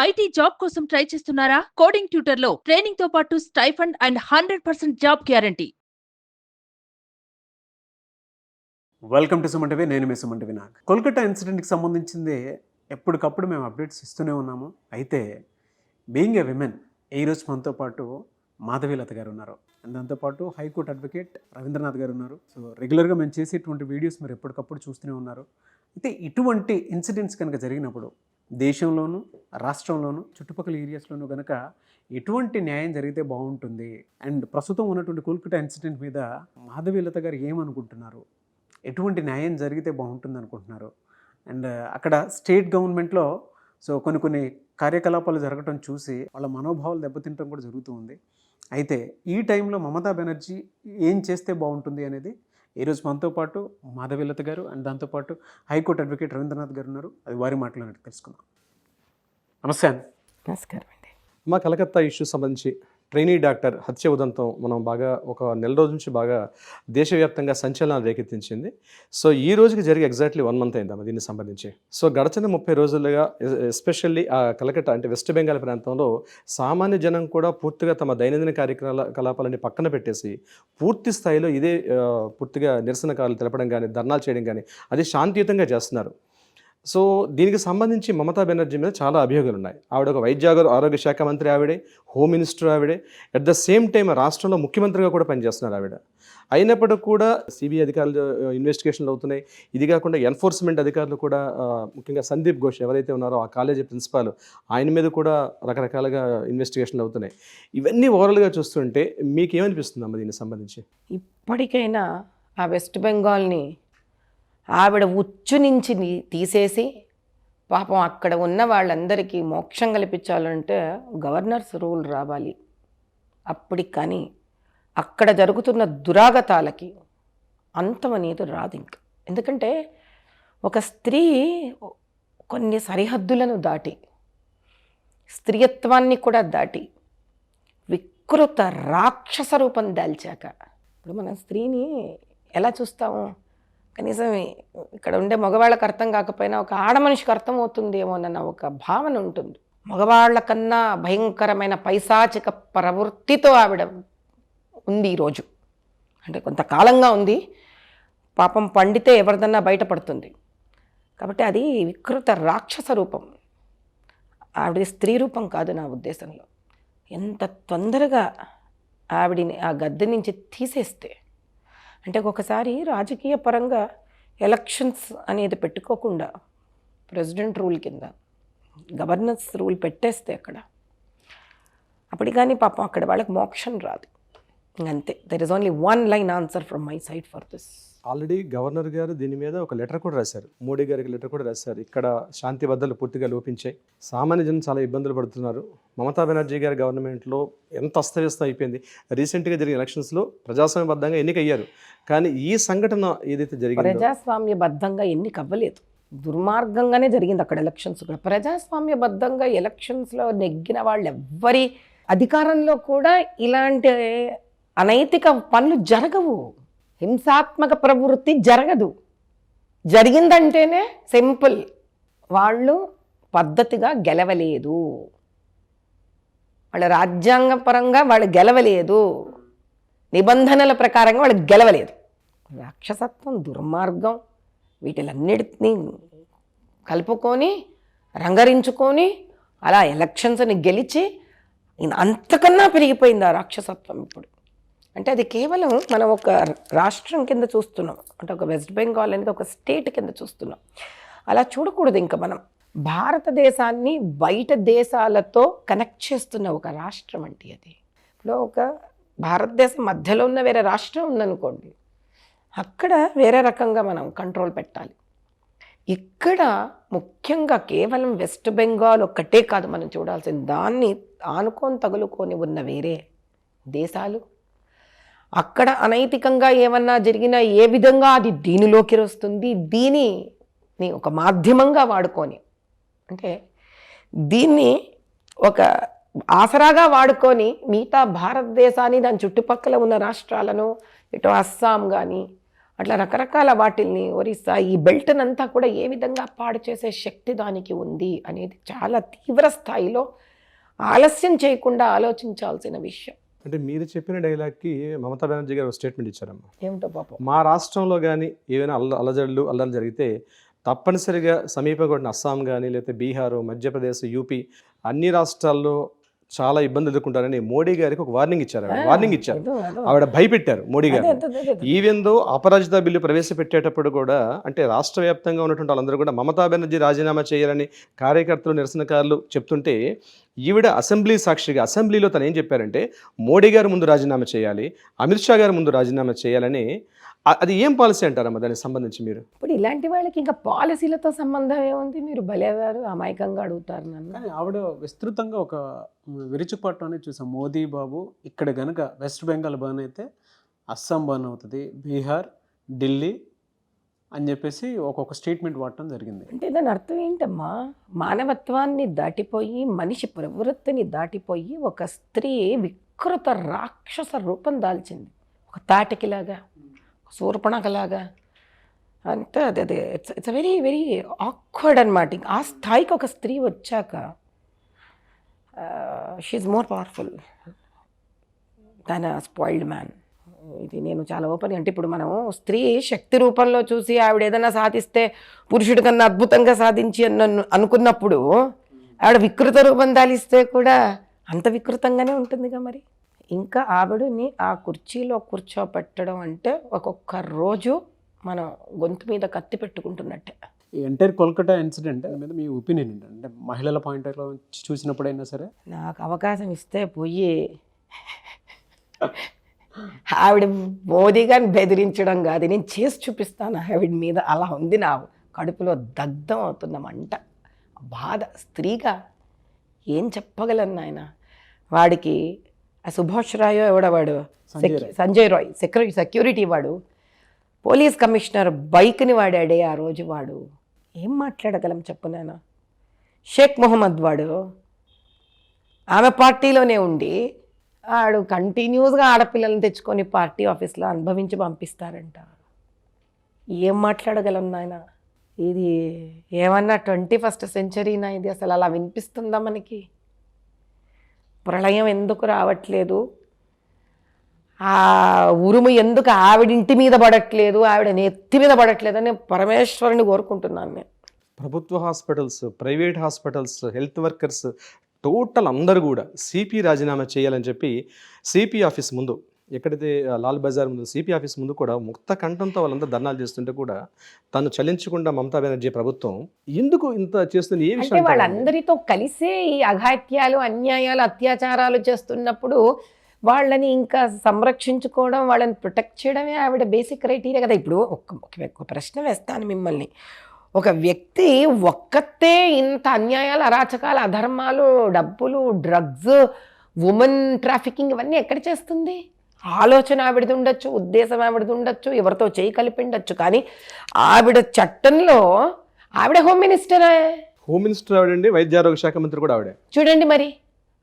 IT job కోసం try చేస్తున్నారా? Coding tutor లో ట్రైనింగ్ తో పాటు stipend and 100% job guarantee. Welcome to Suman TV. నేను మీ సుమన్ టీవీ. నాకు కోల్కతా ఇన్సిడెంట్కి సంబంధించింది ఎప్పటికప్పుడు మేము అప్డేట్స్ ఇస్తూనే ఉన్నాము. అయితే బీయింగ్ ఏ విమెన్ ఈరోజు మనతో పాటు మాధవీలత గారు ఉన్నారు. అండ్ దాంతోపాటు హైకోర్టు అడ్వకేట్ రవీంద్రనాథ్ గారు ఉన్నారు. సో రెగ్యులర్గా మేము చేసేటువంటి వీడియోస్ మీరు ఎప్పటికప్పుడు చూస్తూనే ఉన్నారు. అయితే ఇటువంటి ఇన్సిడెంట్స్ కనుక జరిగినప్పుడు దేశంలోనూ రాష్ట్రంలోనూ చుట్టుపక్కల ఏరియాస్లోనూ కనుక ఎటువంటి న్యాయం జరిగితే బాగుంటుంది, అండ్ ప్రస్తుతం ఉన్నటువంటి కోల్కతా ఇన్సిడెంట్ మీద మాధవీలత గారు ఏమనుకుంటున్నారు, ఎటువంటి న్యాయం జరిగితే బాగుంటుంది అనుకుంటున్నారు, అండ్ అక్కడ స్టేట్ గవర్నమెంట్లో సో కొన్ని కార్యకలాపాలు జరగటం చూసి వాళ్ళ మనోభావాలు దెబ్బతింటం కూడా జరుగుతూ ఉంది. అయితే ఈ టైంలో మమతా బెనర్జీ ఏం చేస్తే బాగుంటుంది అనేది ఈరోజు మనతో పాటు మాధవీలత గారు అండ్ దాంతోపాటు హైకోర్టు అడ్వకేట్ రవీంద్రనాథ్ గారు ఉన్నారు. అది వారి మాటలో తెలుసుకుందాం. నమస్తే అండి. నమస్కారం అండి. మా కలకత్తా ఇష్యూ సంబంధించి ట్రైనీ డాక్టర్ హత్య ఉదంతం మనం బాగా ఒక నెల రోజుల నుంచి బాగా దేశవ్యాప్తంగా సంచలనాలు రేకెత్తించింది. సో ఈ రోజుకి జరిగి ఎగ్జాక్ట్లీ 1 month అయిందమ్మా దీనికి సంబంధించి. సో గడచిన 30 రోజులుగా ఎస్పెషల్లీ ఆ కలకత్తా అంటే వెస్ట్ బెంగాల్ ప్రాంతంలో సామాన్య జనం కూడా పూర్తిగా తమ దైనందిన కార్యకలాపాలని పక్కన పెట్టేసి పూర్తి స్థాయిలో ఇదే పూర్తిగా నిరసనకారులు తెలపడం కానీ ధర్నాలు చేయడం కానీ అది శాంతియుతంగా చేస్తున్నారు. సో దీనికి సంబంధించి మమతా బెనర్జీ మీద చాలా అభియోగాలు ఉన్నాయి. ఆవిడ ఒక ఆరోగ్య శాఖ మంత్రి, ఆవిడే హోమ్ మినిస్టర్, ఆవిడే అట్ ద సేమ్ టైం రాష్ట్రంలో ముఖ్యమంత్రిగా కూడా పనిచేస్తున్నారు ఆవిడ. అయినప్పటికీ కూడా సిబిఐ అధికారులు ఇన్వెస్టిగేషన్లు అవుతున్నాయి. ఇది కాకుండా ఎన్ఫోర్స్మెంట్ అధికారులు కూడా ముఖ్యంగా సందీప్ ఘోష్ ఎవరైతే ఉన్నారో ఆ కాలేజీ ప్రిన్సిపాల్, ఆయన మీద కూడా రకరకాలుగా ఇన్వెస్టిగేషన్లు అవుతున్నాయి. ఇవన్నీ ఓవరాల్గా చూస్తుంటే మీకు ఏమనిపిస్తుంది అమ్మ దీనికి సంబంధించి? ఇప్పటికైనా ఆ వెస్ట్ బెంగాల్ని ఆవిడ ఉచ్చు నుంచి తీసేసి పాపం అక్కడ ఉన్న వాళ్ళందరికీ మోక్షం కల్పించాలంటే గవర్నర్స్ రూల్ రావాలి. అప్పటికి కానీ అక్కడ జరుగుతున్న దురాగతాలకి అంతం అనేది రాదు ఇంకా. ఎందుకంటే ఒక స్త్రీ కొన్ని సరిహద్దులను దాటి, స్త్రీయత్వాన్ని కూడా దాటి వికృత రాక్షస రూపం దాల్చాక, ఇప్పుడు మన స్త్రీని ఎలా చూస్తాము, కనీసం ఇక్కడ ఉండే మగవాళ్ళకి అర్థం కాకపోయినా ఒక ఆడమనిషికి అర్థం అవుతుందేమోనన్న ఒక భావన ఉంటుంది. మగవాళ్ళ కన్నా భయంకరమైన పైశాచిక ప్రవృత్తితో ఆవిడ ఉంది ఈరోజు. అంటే కొంతకాలంగా ఉంది. పాపం పండితే ఎవరిదన్నా బయటపడుతుంది. కాబట్టి అది వికృత రాక్షస రూపం. ఆవిడ స్త్రీ రూపం కాదు నా ఉద్దేశంలో. ఎంత తొందరగా ఆవిడిని ఆ గద్దె నుంచి తీసేస్తే, అంటే ఒకసారి రాజకీయ పరంగా ఎలక్షన్స్ అనేది పెట్టుకోకుండా ప్రెసిడెంట్ రూల్ కింద గవర్నర్స్ రూల్ పెట్టేస్తే అప్పటి కానీ పాపం అక్కడ వాళ్ళకి మోక్షం రాదు. అంతే. There is only 1 line answer from my side for this. Already governor గారు దీని మీద ఒక లెటర్ కూడా రాశారు, మోడీ గారికి లెటర్ కూడా రాశారు. ఇక్కడ శాంతి భద్రతలు పూర్తిగా లోపించాయి, సామాన్య జనం చాలా ఇబ్బందులు పడుతున్నారు. మమతా బెనర్జీ గారి గవర్నమెంట్లో ఎంత అస్తవ్యస్తం అయిపోయింది. రీసెంట్గా జరిగిన ఎలక్షన్స్లో ప్రజాస్వామ్యబద్ధంగా ఎన్నికయ్యారు, కానీ ఈ సంఘటన ఏదైతే జరిగిందో ప్రజాస్వామ్యబద్ధంగా ఎన్నిక అవ్వలేదు, దుర్మార్గంగానే జరిగింది అక్కడ ఎలక్షన్స్ కూడా. ప్రజాస్వామ్యబద్ధంగా ఎలక్షన్స్లో నెగ్గిన వాళ్ళు ఎవ్వరి అధికారంలో కూడా ఇలాంటి అనైతిక పనులు జరగవు, హింసాత్మక ప్రవృత్తి జరగదు. జరిగిందంటేనే సింపుల్, వాళ్ళు పద్ధతిగా గెలవలేదు, వాళ్ళ రాజ్యాంగపరంగా వాళ్ళు గెలవలేదు, నిబంధనల ప్రకారంగా వాళ్ళు గెలవలేదు. రాక్షసత్వం, దుర్మార్గం వీటిలన్నిటినీ కలుపుకొని రంగరించుకొని అలా ఎలక్షన్స్ని గెలిచి అంతకన్నా పెరిగిపోయింది ఆ రాక్షసత్వం ఇప్పుడు. అంటే అది కేవలం మనం ఒక రాష్ట్రం కింద చూస్తున్నాం, అంటే ఒక వెస్ట్ బెంగాల్ అనేది ఒక స్టేట్ కింద చూస్తున్నాం. అలా చూడకూడదు. ఇంకా మనం భారతదేశాన్ని బయట దేశాలతో కనెక్ట్ చేస్తున్న ఒక రాష్ట్రం అంటే అది. ఇప్పుడు ఒక భారతదేశం మధ్యలో ఉన్న వేరే రాష్ట్రం ఉందనుకోండి, అక్కడ వేరే రకంగా మనం కంట్రోల్ పెట్టాలి. ఇక్కడ ముఖ్యంగా కేవలం వెస్ట్ బెంగాల్ ఒక్కటే కాదు మనం చూడాల్సింది, దాన్ని ఆనుకొని తగులుకొని ఉన్న వేరే దేశాలు, అక్కడ అనైతికంగా ఏమన్నా జరిగినా ఏ విధంగా అది దీనిలోకి వస్తుంది, దీనిని ఒక మాధ్యమంగా వాడుకొని, అంటే దీన్ని ఒక ఆసరాగా వాడుకొని మిగతా భారతదేశాన్ని దాని చుట్టుపక్కల ఉన్న రాష్ట్రాలను, ఇటు అస్సాం కానీ అట్లా రకరకాల వాటిల్ని ఒరిస్సా ఈ బెల్ట్నంతా కూడా ఏ విధంగా పాడు చేసే శక్తి దానికి ఉంది అనేది చాలా తీవ్ర స్థాయిలో ఆలస్యం చేయకుండా ఆలోచించాల్సిన విషయం. అంటే మీరు చెప్పిన డైలాగ్కి మమతా బెనర్జీ గారు ఒక స్టేట్మెంట్ ఇచ్చారమ్మా. ఏమిటో పాపం. మా రాష్ట్రంలో కానీ ఏవైనా అల్లర్లు జరిగితే తప్పనిసరిగా సమీపంగా ఉన్న అస్సాం కానీ లేకపోతే బీహారు, మధ్యప్రదేశ్, యూపీ అన్ని రాష్ట్రాల్లో చాలా ఇబ్బందులు ఎదుర్కొంటారని మోడీ గారికి ఒక వార్నింగ్ ఇచ్చారు. ఆవిడ భయపెట్టారు మోడీ గారు. ఈవెన్ దో అపరాజిత బిల్లు ప్రవేశపెట్టేటప్పుడు కూడా అంటే రాష్ట్ర వ్యాప్తంగా ఉన్నటువంటి వాళ్ళందరూ కూడా మమతా బెనర్జీ రాజీనామా చేయాలని కార్యకర్తలు, నిరసనకారులు చెప్తుంటే ఈవిడ అసెంబ్లీ సాక్షిగా అసెంబ్లీలో తను ఏం చెప్పారంటే మోడీ గారు ముందు రాజీనామా చేయాలి, అమిత్ షా గారు ముందు రాజీనామా చేయాలని. అది ఏం పాలసీ అంటారమ్మా దానికి సంబంధించి మీరు? ఇప్పుడు ఇలాంటి వాళ్ళకి ఇంకా పాలసీలతో సంబంధం ఏముంది? మీరు భలేవారు అమాయకంగా అడుగుతారు నన్ను. కానీ ఆవిడ విస్తృతంగా ఒక విరుచుకుపట్టు అనేది చూసాం. మోదీ బాబు ఇక్కడ కనుక వెస్ట్ బెంగాల్ బర్న్ అయితే అస్సాం బర్న్ అవుతుంది, బీహార్, ఢిల్లీ అని చెప్పేసి ఒక్కొక్క స్టేట్మెంట్ వాడటం జరిగింది. అంటే దాని అర్థం ఏంటమ్మా? మానవత్వాన్ని దాటిపోయి, మనిషి ప్రవృత్తిని దాటిపోయి ఒక స్త్రీ వికృత రాక్షస రూపం దాల్చింది. ఒక తాటకిలాగా, శూర్పణకలాగా. అంతే అదే ఇట్స్ వెరీ వెరీ ఆక్వర్డ్ అనమాట. ఆ స్థాయికి ఒక స్త్రీ వచ్చాక she's more powerful than spoiled man. ఇది నేను చాలా ఓపెన్. అంటే ఇప్పుడు మనం స్త్రీ శక్తి రూపంలో చూసి ఆవిడ ఏదైనా సాధిస్తే పురుషుడి కన్నా అద్భుతంగా సాధించి అనుకున్నప్పుడు ఆవిడ వికృత రూపం దాలిస్తే కూడా అంత వికృతంగానే ఉంటుందిగా మరి. ఇంకా ఆవిడని ఆ కుర్చీలో కూర్చోపెట్టడం అంటే ఒక్కొక్క రోజు మనం గొంతు మీద కత్తి పెట్టుకుంటున్నట్టే. ఈ ఎంటైర్ కోల్కతా ఇన్సిడెంట్ మీద మీ ఒపీనియన్ ఏంటంటే, అంటే మహిళల పాయింట్ ఆఫ్ చూసినప్పుడైనా సరే నాకు అవకాశం ఇస్తే పోయి ఆవిడ మోదీ గారిని బెదిరించడం కాదు, నేను చేసి చూపిస్తాను ఆవిడ మీద. అలా ఉంది నా కడుపులో దగ్ధం అవుతున్న మంట, బాధ. స్త్రీగా ఏం చెప్పగలను నాయన. వాడికి ఆ సుభాష్ రాయో ఎవడవాడు, సంజయ్ రాయ్ సెక్యూరిటీ వాడు, పోలీస్ కమిషనర్ బైక్ని వాడాడే ఆ రోజు. వాడు ఏం మాట్లాడగలం చెప్పు నాయన. షేక్ మొహమ్మద్ వాడు ఆమె పార్టీలోనే ఉండి ఆడు కంటిన్యూస్గా ఆడపిల్లలను తెచ్చుకొని పార్టీ ఆఫీస్లో అనుభవించి పంపిస్తారంట. ఏం మాట్లాడగలం నాయన. ఇది ఏమన్నా 21st సెంచరీనా ఇది? అసలు అలా వినిపిస్తుందా మనకి? ప్రళయం ఎందుకు రావట్లేదు, ఆ ఉరుము ఎందుకు ఆవిడింటి మీద పడట్లేదు, ఆవిడ నెత్తి మీద పడట్లేదు అని పరమేశ్వరుని కోరుకుంటున్నాను నేను. ప్రభుత్వ hospitals, private hospitals, health workers total అందరూ కూడా సిపి రాజీనామా చేయాలని చెప్పి సిపి ఆఫీస్ ముందు, ఎక్కడైతే లాల్ బజార్ ముందు సిపి ఆఫీస్ ముందు కూడా ముక్త కంఠంతో వాళ్ళంతా ధర్నాలు చేస్తుంటే కూడా తను చలించకుండా మమతా బెనర్జీ ప్రభుత్వం ఎందుకు ఇంత చేస్తుంది? ఏ విషయం? అంటే వాళ్ళందరితో కలిసే ఈ అఘాత్యాలు, అన్యాయాలు, అత్యాచారాలు చేస్తున్నప్పుడు వాళ్ళని ఇంకా సంరక్షించుకోవడం, వాళ్ళని ప్రొటెక్ట్ చేయడమే ఆవిడ బేసిక్ క్రైటీరియా కదా. ఇప్పుడు ఒక ప్రశ్న వేస్తాను మిమ్మల్ని. ఒక వ్యక్తి ఒక్కతే ఇంత అన్యాయాలు, అరాచకాలు, అధర్మాలు, డబ్బులు, డ్రగ్స్, ఉమెన్ ట్రాఫికింగ్ ఇవన్నీ ఎక్కడ చేస్తుంది? ఆలోచన ఆవిడది ఉండొచ్చు, ఉద్దేశం ఆవిడది ఉండొచ్చు, ఎవరితో చేయి కలిపి ఉండొచ్చు, కానీ ఆవిడ చట్టంలో ఆవిడ హోమ్ మినిస్టర్ ఆవిడండి, వైద్య ఆరోగ్య శాఖ మంత్రి కూడా ఆవిడే. చూడండి మరి.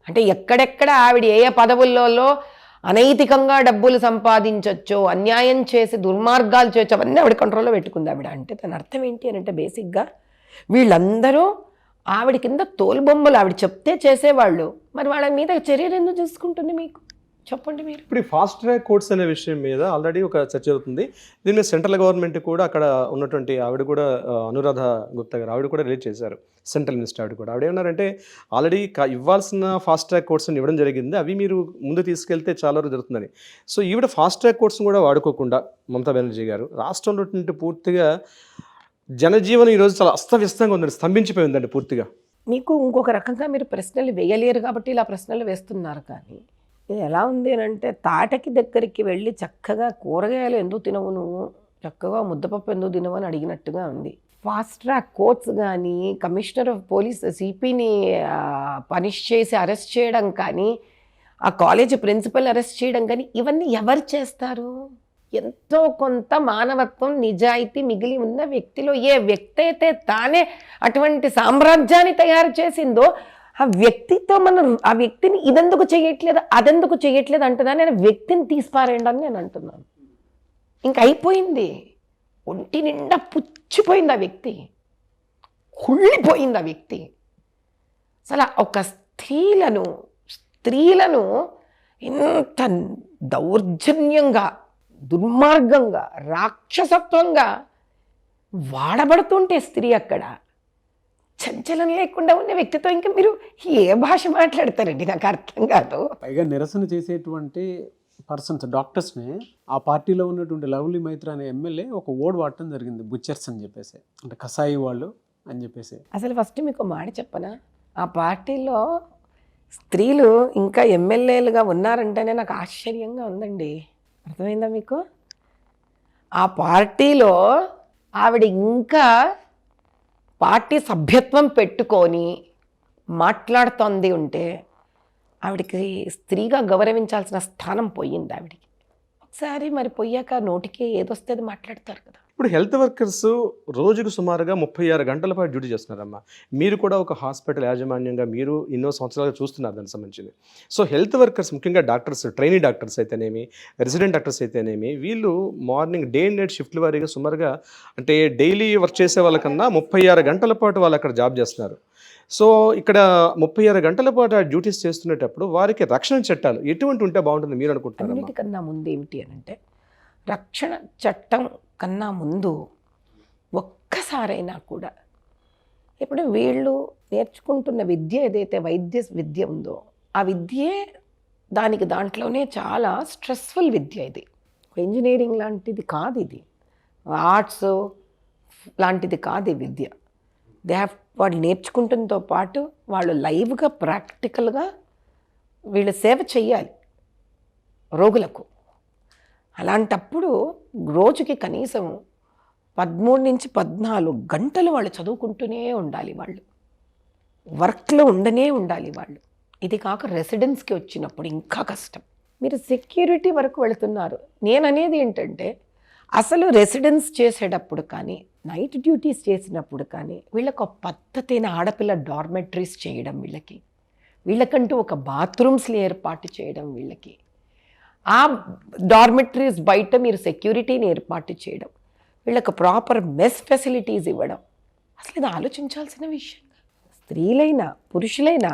అంటే ఎక్కడెక్కడ ఆవిడ ఏ పదవుల్లో అనైతికంగా డబ్బులు సంపాదించొచ్చో, అన్యాయం చేసి దుర్మార్గాలు చేయొచ్చు, అవన్నీ ఆవిడ కంట్రోల్లో పెట్టుకుంది ఆవిడ. అంటే దాని అర్థం ఏంటి అని అంటే బేసిక్గా వీళ్ళందరూ ఆవిడ కింద తోలుబొమ్మలు, ఆవిడ చెప్తే చేసేవాళ్ళు. మరి వాళ్ళ మీద చర్యలు ఎందుకు చూసుకుంటుంది మీకు చెప్పండి మీరు? ఇప్పుడు ఫాస్ట్ ట్రాక్ కోర్ట్స్ అనే విషయం మీద ఆల్రెడీ ఒక చర్చ అవుతుంది. దీని మీద సెంట్రల్ గవర్నమెంట్ కూడా అక్కడ ఉన్నటువంటి ఆవిడ కూడా అనురాధ గుప్తా గారు ఆవిడ కూడా రిలీజ్ చేశారు, సెంట్రల్ మినిస్టర్. ఆవిడ కూడా ఆవిడ ఏమన్నారంటే ఆల్రెడీ ఇవ్వాల్సిన ఫాస్ట్ ట్రాక్ కోర్ట్స్ని ఇవ్వడం జరిగింది, అవి మీరు ముందు తీసుకెళ్తే చాలా వరకు జరుగుతుందని. సో ఈవిడ ఫాస్ట్ ట్రాక్ కోర్ట్స్ని కూడా వాడుకోకుండా మమతా బెనర్జీ గారు రాష్ట్రంలో పూర్తిగా జనజీవనం ఈరోజు చాలా అస్తవ్యస్తంగా ఉందండి, స్తంభించిపోయిందండి పూర్తిగా. మీకు ఇంకొక రకంగా మీరు ప్రశ్నలు వేయలేరు కాబట్టి ఇలా ప్రశ్నలు వేస్తున్నారు. కానీ ఇది ఎలా ఉంది అని అంటే తాటకి దగ్గరికి వెళ్ళి చక్కగా కూరగాయలు ఎందుకు తినవు నువ్వు, చక్కగా ముద్దపప్పు ఎందుకు తినవు అని అడిగినట్టుగా ఉంది. ఫాస్ట్ ట్రాక్ కోర్ట్స్ కానీ, కమిషనర్ ఆఫ్ పోలీస్ సిపిని పనిష్ చేసి అరెస్ట్ చేయడం కానీ, ఆ కాలేజ్ ప్రిన్సిపల్ అరెస్ట్ చేయడం కానీ, ఇవన్నీ ఎవరు చేస్తారు? ఎంతో కొంత మానవత్వం, నిజాయితీ మిగిలి ఉన్న వ్యక్తిలో ఏ వ్యక్తి అయితే తానే అటువంటి సామ్రాజ్యాన్ని తయారు చేసిందో ఆ వ్యక్తితో మనం ఆ వ్యక్తిని ఇదెందుకు చేయట్లేదు, అదెందుకు చేయట్లేదు అంటున్నాను నేను. వ్యక్తిని తీసిపారేయండి అని నేను అంటున్నాను. ఇంక అయిపోయింది. ఒంటి నిండా పుచ్చిపోయింది ఆ వ్యక్తి, కుళ్ళిపోయింది ఆ వ్యక్తి. అసలు ఒక స్త్రీలను ఇంత దౌర్జన్యంగా, దుర్మార్గంగా, రాక్షసత్వంగా వాడబడుతుంటే స్త్రీ అక్కడ చంచలం లేకుండా ఉన్న వ్యక్తితో ఇంకా మీరు ఏ భాష మాట్లాడతారండి? నాకు అర్థం కాదు. పైగా నిరసన చేసేటువంటి పర్సన్స్, డాక్టర్స్ని ఆ పార్టీలో ఉన్నటువంటి లవ్లీ మైత్ర అనే ఎమ్మెల్యే ఒక ఓడ్ వాడటం జరిగింది, బుచ్చర్స్ అని చెప్పేసి, అంటే కసాయి వాళ్ళు అని చెప్పేసి. అసలు ఫస్ట్ మీకు మాట చెప్పనా, ఆ పార్టీలో స్త్రీలు ఇంకా ఎమ్మెల్యేలుగా ఉన్నారంటేనే నాకు ఆశ్చర్యంగా ఉందండి. అర్థమైందా మీకు? ఆ పార్టీలో ఆవిడ ఇంకా పార్టీ సభ్యత్వం పెట్టుకొని మాట్లాడుతోంది ఉంటే ఆవిడకి స్త్రీగా గౌరవించాల్సిన స్థానం పోయింది ఆవిడికి. ఒకసారి మరి పోయాక నోటికి ఏదొస్తుంది మాట్లాడతారు కదా. ఇప్పుడు హెల్త్ వర్కర్స్ రోజుకు సుమారుగా 36 గంటల పాటు డ్యూటీ చేస్తున్నారమ్మా. మీరు కూడా ఒక హాస్పిటల్ యాజమాన్యంగా మీరు ఎన్నో సంవత్సరాలుగా చూస్తున్నారు దానికి సంబంధించింది. సో హెల్త్ వర్కర్స్, ముఖ్యంగా డాక్టర్స్, ట్రైనీ డాక్టర్స్ అయితేనేమి, రెసిడెంట్ డాక్టర్స్ అయితేనేమి, వీళ్ళు మార్నింగ్ డే అండ్ నైట్ షిఫ్ట్ల వారీగా సుమారుగా, అంటే డైలీ వర్క్ చేసే వాళ్ళకన్నా 36 గంటల పాటు వాళ్ళు అక్కడ జాబ్ చేస్తున్నారు. సో ఇక్కడ 36 గంటల పాటు ఆ డ్యూటీస్ చేస్తున్నప్పుడు వారికి రక్షణ చట్టాలు ఎటువంటి ఉంటే బాగుంటుంది మీరు అనుకుంటున్నారు? అన్నిటికన్నా ముందు ఏమిటి అని అంటే, రక్షణ చట్టం కన్నా ముందు ఒక్కసారైనా కూడా ఇప్పుడు వీళ్ళు నేర్చుకుంటున్న విద్య ఏదైతే వైద్య విద్య ఉందో ఆ విద్యే దాంట్లోనే చాలా స్ట్రెస్ఫుల్ విద్య. ఇది ఇంజనీరింగ్ లాంటిది కాదు, ఇది ఆర్ట్స్ లాంటిది కాదు ఈ విద్య. వాళ్ళు నేర్చుకుంటున్నతో పాటు వాళ్ళు లైవ్గా, ప్రాక్టికల్గా వీళ్ళు సేవ చెయ్యాలి రోగులకు. అలాంటప్పుడు రోజుకి కనీసం 13 నుంచి 14 గంటలు వాళ్ళు చదువుకుంటూనే ఉండాలి, వాళ్ళు వర్క్లో ఉండనే ఉండాలి వాళ్ళు. ఇది కాక రెసిడెన్స్కి వచ్చినప్పుడు ఇంకా కష్టం. మీరు సెక్యూరిటీ వరకు వెళుతున్నారు. నేను అనేది ఏంటంటే, అసలు రెసిడెన్స్ చేసేటప్పుడు కానీ, నైట్ డ్యూటీస్ చేసినప్పుడు కానీ వీళ్ళకు ఒక పద్ధతైన ఆడపిల్ల డార్మెటరీస్ చేయడం, వీళ్ళకంటూ ఒక బాత్రూమ్స్ని ఏర్పాటు చేయడం, వీళ్ళకి ఆ డార్మెటరీస్ బయట మీరు సెక్యూరిటీని ఏర్పాటు చేయడం, వీళ్ళకు ప్రాపర్ మెస్ ఫెసిలిటీస్ ఇవ్వడం, అసలు ఇది ఆలోచించాల్సిన విషయం. స్త్రీలైనా పురుషులైనా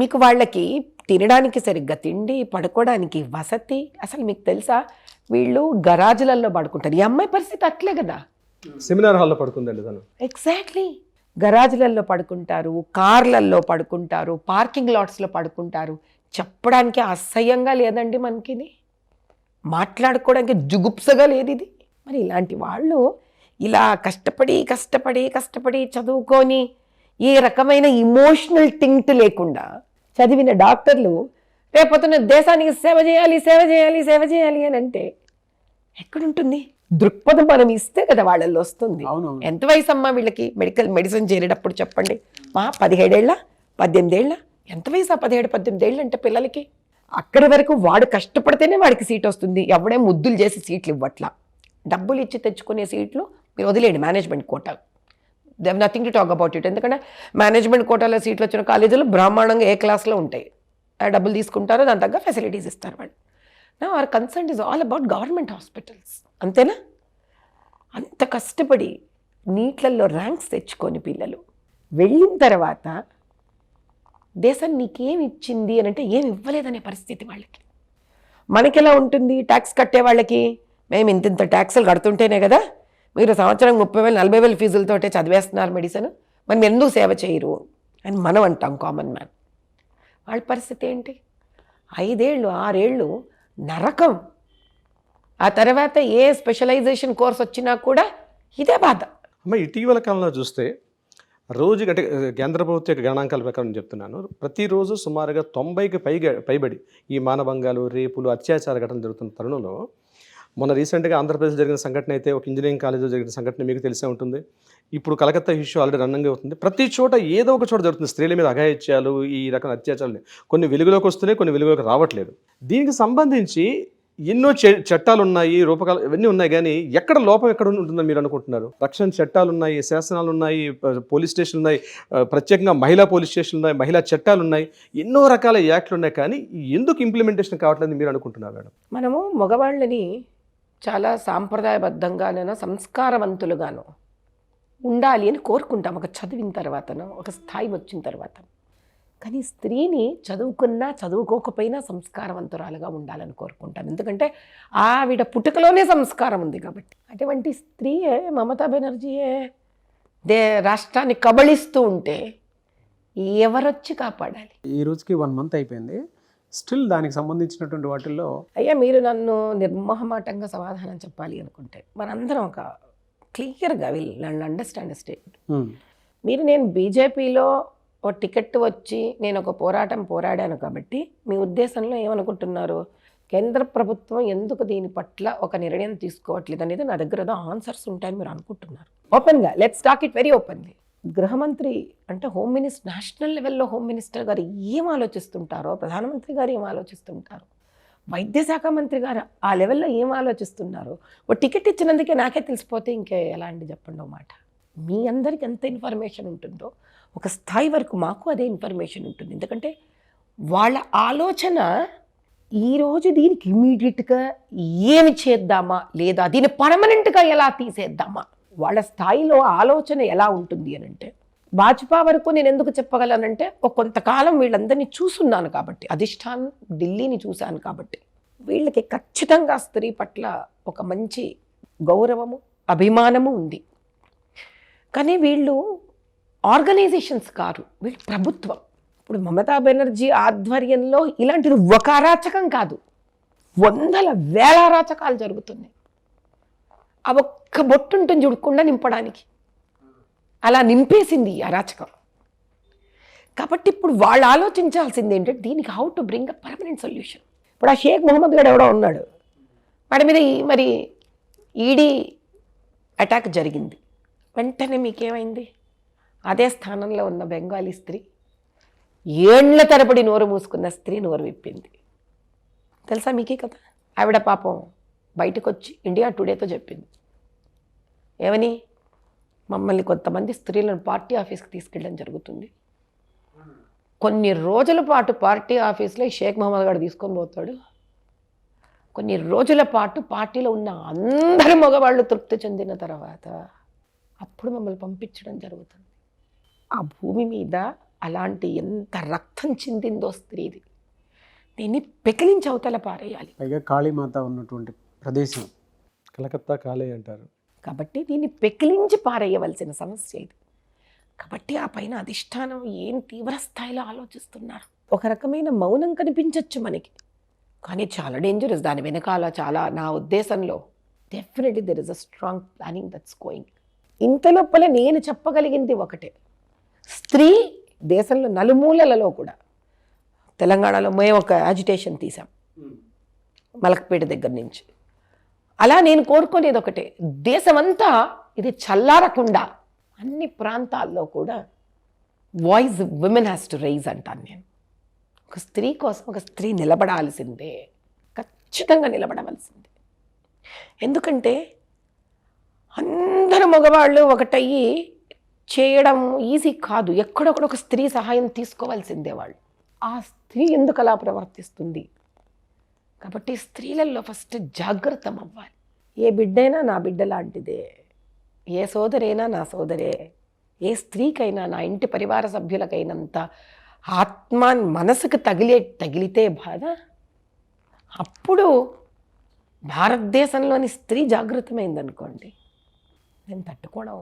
మీకు వాళ్ళకి తినడానికి సరిగ్గా తిండి, పడుకోవడానికి వసతి. అసలు మీకు తెలుసా, వీళ్ళు గరాజులలో పడుకుంటారు. ఈ అమ్మాయి పరిస్థితి అట్లే కదా, సెమినార్ హాల్లో పడుకుందండి తను. ఎగ్జాక్ట్లీ. గరాజులలో పడుకుంటారు, కార్లల్లో పడుకుంటారు, పార్కింగ్ లాట్స్లో పడుకుంటారు. చెప్పడానికి అసహ్యంగా లేదండి మనకి, మాట్లాడుకోవడానికి జుగుప్సగా లేదు ఇది. మరి ఇలాంటి వాళ్ళు ఇలా కష్టపడి చదువుకొని ఏ రకమైన ఇమోషనల్ టింక్ట్ లేకుండా చదివిన డాక్టర్లు రేపొద్దున దేశానికి సేవ చేయాలి అని అంటే ఎక్కడుంటుంది? దృక్పథం మనం ఇస్తే కదా వాళ్ళల్లో వస్తుంది. ఎంత వయసు అమ్మా వీళ్ళకి మెడిసిన్ చేరేటప్పుడు చెప్పండి? 17 ఏళ్ళ 18 ఏళ్ళ? ఎంత వయసు? 17 18 ఏళ్ళు అంటే పిల్లలకి. అక్కడి వరకు వాడు కష్టపడితేనే వాడికి సీట్ వస్తుంది. ఎవడే ముద్దులు చేసి సీట్లు ఇవ్వట్లా. డబ్బులు ఇచ్చి తెచ్చుకునే సీట్లు మీరు వదిలేండి. Management quota, they have nothing to talk about it. ఎందుకంటే మేనేజ్మెంట్ కోటాలో సీట్లు వచ్చిన కాలేజీలు బ్రహ్మాండంగా ఏ క్లాస్లో ఉంటాయి. డబ్బులు తీసుకుంటారో దాని తగ్గ ఫెసిలిటీస్ ఇస్తారు వాళ్ళు. నా hour concern is all about government hospitals, అంతేనా? అంత కష్టపడి నీట్లలో ర్యాంక్స్ తెచ్చుకొని పిల్లలు వెళ్ళిన తర్వాత దేశం నీకేమి ఇచ్చింది అని అంటే ఏమి ఇవ్వలేదనే పరిస్థితి వాళ్ళకి. మనకి ఎలా ఉంటుంది? ట్యాక్స్ కట్టే వాళ్ళకి మేము ఇంత ట్యాక్సులు కడుతుంటేనే కదా మీరు సంవత్సరం 30,000 40,000 ఫీజులతోటే చదివేస్తున్నారు మెడిసిన్, మనం ఎందుకు సేవ చేయరు అని మనం అంటాం కామన్ మ్యాన్. వాళ్ళ పరిస్థితి ఏంటి? 5 ఏళ్ళు 6 ఏళ్ళు నరకం. ఆ తర్వాత ఏ స్పెషలైజేషన్ కోర్స్ వచ్చినా కూడా ఇదే బాధ. అమ్మ, ఇటీవల కాలంలో చూస్తే రోజుకి, అంటే కేంద్ర ప్రభుత్వ గణాంకాల ప్రకారం చెప్తున్నాను, ప్రతిరోజు సుమారుగా 90కి పైబడి ఈ మానభంగాలు, రేపులు, అత్యాచార ఘటనలు జరుగుతున్న తరుణంలో, మొన్న రీసెంట్గా ఆంధ్రప్రదేశ్ జరిగిన సంఘటన అయితే ఒక ఇంజనీరింగ్ కాలేజ్లో జరిగిన సంఘటన మీకు తెలిసే ఉంటుంది. ఇప్పుడు కలకత్తా ఇష్యూ ఆల్రెడీ రన్నింగ్ అవుతుంది. ప్రతి చోట ఏదో ఒక చోట జరుగుతుంది స్త్రీల మీద అఘాయిత్యాలు, ఈ రకమైన అత్యాచారాలు. కొన్ని వెలుగులోకి వస్తున్నాయి, కొన్ని వెలుగులోకి రావట్లేదు. దీనికి సంబంధించి ఎన్నో చట్టాలు ఉన్నాయి, రూపకాలు ఇవన్నీ ఉన్నాయి, కానీ ఎక్కడ లోపం ఎక్కడ ఉంటుందని మీరు అనుకుంటున్నారు? రక్షణ చట్టాలు ఉన్నాయి, శాసనాలు ఉన్నాయి, పోలీస్ స్టేషన్లు ఉన్నాయి, ప్రత్యేకంగా మహిళా పోలీస్ స్టేషన్లు ఉన్నాయి, మహిళా చట్టాలు ఉన్నాయి, ఎన్నో రకాల యాక్ట్లు ఉన్నాయి, కానీ ఎందుకు ఇంప్లిమెంటేషన్ కావట్లేదు మీరు అనుకుంటున్నారు మేడం? మనము మగవాళ్ళని చాలా సాంప్రదాయబద్ధంగానో సంస్కారవంతులుగానో ఉండాలి అని కోరుకుంటాం ఒక చదివిన తర్వాతనో ఒక స్థాయి వచ్చిన తర్వాత. కానీ స్త్రీని చదువుకున్నా చదువుకోకపోయినా సంస్కారవంతురాలుగా ఉండాలని కోరుకుంటాను. ఎందుకంటే ఆవిడ పుట్టుకలోనే సంస్కారం ఉంది కాబట్టి. అటువంటి స్త్రీయే మమతా బెనర్జీయే రాష్ట్రాన్ని కబళిస్తూ ఉంటే ఎవరొచ్చి కాపాడాలి? ఈ రోజుకి 1 month అయిపోయింది. స్టిల్ దానికి సంబంధించినటువంటి వాటిల్లో అయ్యా మీరు నన్ను నిర్మోహమాటంగా సమాధానం చెప్పాలి అనుకుంటే మనందరం ఒక క్లియర్గా విల్ అండర్స్టాండ్ స్టేట్. నేను బీజేపీలో ఓ టికెట్ వచ్చి నేను ఒక పోరాడాను కాబట్టి మీ ఉద్దేశంలో ఏమనుకుంటున్నారు? కేంద్ర ప్రభుత్వం ఎందుకు దీని పట్ల ఒక నిర్ణయం తీసుకోవట్లేదు అనేది నా దగ్గర ఏదో ఆన్సర్స్ ఉంటాయని మీరు అనుకుంటున్నారు. ఓపెన్గా let's talk it very openly. గృహమంత్రి అంటే హోమ్ మినిస్టర్, నేషనల్ లెవెల్లో హోమ్ మినిస్టర్ గారు ఏం ఆలోచిస్తుంటారో, ప్రధానమంత్రి గారు ఏం ఆలోచిస్తుంటారో, వైద్య శాఖ మంత్రి గారు ఆ లెవెల్లో ఏం ఆలోచిస్తున్నారో ఓ టికెట్ ఇచ్చినందుకే నాకే తెలిసిపోతే ఇంకే ఎలా అండి చెప్పండి. మాట మీ అందరికి ఎంత ఇన్ఫర్మేషన్ ఉంటుందో ఒక స్థాయి వరకు మాకు అదే ఇన్ఫర్మేషన్ ఉంటుంది. ఎందుకంటే వాళ్ళ ఆలోచన ఈరోజు దీనికి ఇమీడియట్గా ఏమి చేద్దామా లేదా దీన్ని పర్మనెంట్గా ఎలా తీసేద్దామా, వాళ్ళ స్థాయిలో ఆలోచన ఎలా ఉంటుంది అని అంటే, వాజ్పేయి వరకు నేను ఎందుకు చెప్పగలనంటే ఒక కొంతకాలం వీళ్ళందరినీ చూసున్నాను కాబట్టి, అధిష్టానం ఢిల్లీని చూశాను కాబట్టి వీళ్ళకి ఖచ్చితంగా స్త్రీ పట్ల ఒక మంచి గౌరవము అభిమానము ఉంది. కానీ వీళ్ళు ఆర్గనైజేషన్స్ కారు, వీళ్ళు ప్రభుత్వం. ఇప్పుడు మమతా బెనర్జీ ఆధ్వర్యంలో ఇలాంటిది ఒక అరాచకం కాదు, వందల వేల అరాచకాలు జరుగుతున్నాయి. ఆ ఒక్క బొట్టు ఉంటుంది చూడకుండా నింపడానికి, అలా నింపేసింది ఈ అరాచకం. కాబట్టి ఇప్పుడు వాళ్ళు ఆలోచించాల్సింది ఏంటంటే దీనికి how to bring a permanent solution. ఇప్పుడు ఆ షేక్ మొహమ్మద్ గారు ఎవడో ఉన్నాడు, వాడి మీద మరి ఈడీ అటాక్ జరిగింది. వెంటనే మీకేమైంది? అదే స్థానంలో ఉన్న బెంగాలీ స్త్రీ, ఏళ్ల తరబడి నోరు మూసుకున్న స్త్రీ నోరు విప్పింది. తెలుసా మీకే కదా? ఆవిడ పాపం బయటకు వచ్చి ఇండియా టుడేతో చెప్పింది ఏమని, మమ్మల్ని కొంతమంది స్త్రీలను పార్టీ ఆఫీస్కి తీసుకెళ్ళడం జరుగుతుంది, కొన్ని రోజుల పాటు పార్టీ ఆఫీస్లో షేక్ మహమ్మద్ గారు తీసుకొని పోతాడు, కొన్ని రోజుల పాటు పార్టీలో ఉన్న అందరి మగవాళ్ళు తృప్తి చెందిన తర్వాత అప్పుడు మమ్మల్ని పంపించడం జరుగుతుంది. ఆ భూమి మీద అలాంటి ఎంత రక్తం చిందిందో స్త్రీది, దీన్ని పెకిలించి అవతల పారేయాలి. పైగా కాళీమాత ఉన్నటువంటి ప్రదేశం, కలకత్తా కాళీ అంటారు కాబట్టి దీన్ని పెకిలించి పారేయవలసిన సమస్య ఇది. కాబట్టి ఆ పైన అధిష్టానం ఏం తీవ్ర స్థాయిలో ఆలోచిస్తున్నారు. ఒక రకమైన మౌనం కనిపించవచ్చు మనకి, కానీ చాలా డేంజరస్. దాని వెనకాల చాలా, నా ఉద్దేశంలో definitely there is a strong planning that's going. ఇంత లోపల నేను చెప్పగలిగింది ఒకటే, స్త్రీ దేశంలో నలుమూలలలో కూడా, తెలంగాణలో మేము ఒక యాజిటేషన్ తీసాం మలక్పేట దగ్గర నుంచి. అలా నేను కోరుకునేది ఒకటే, దేశమంతా ఇది చల్లారకుండా అన్ని ప్రాంతాల్లో కూడా voice women has to raise అంటాను నేను. ఒక స్త్రీ కోసం ఒక స్త్రీ నిలబడాల్సిందే, ఖచ్చితంగా నిలబడవలసిందే. ఎందుకంటే అందరు మగవాళ్ళు ఒకటయ్యి చేయడం ఈజీ కాదు, ఎక్కడొక్కడ ఒక స్త్రీ సహాయం తీసుకోవాల్సిందే వాళ్ళు. ఆ స్త్రీ ఎందుకు అలా ప్రవర్తిస్తుంది? కాబట్టి స్త్రీలలో ఫస్ట్ జాగ్రత్త అవ్వాలి. ఏ బిడ్డైనా నా బిడ్డ లాంటిదే, ఏ సోదరైనా నా సోదరే, ఏ స్త్రీకైనా నా ఇంటి పరివార సభ్యులకైనంత ఆత్మ మనసుకు తగిలితే బాధ, అప్పుడు భారతదేశంలోని స్త్రీ జాగృతమైందనుకోండి, నేను తట్టుకోవడం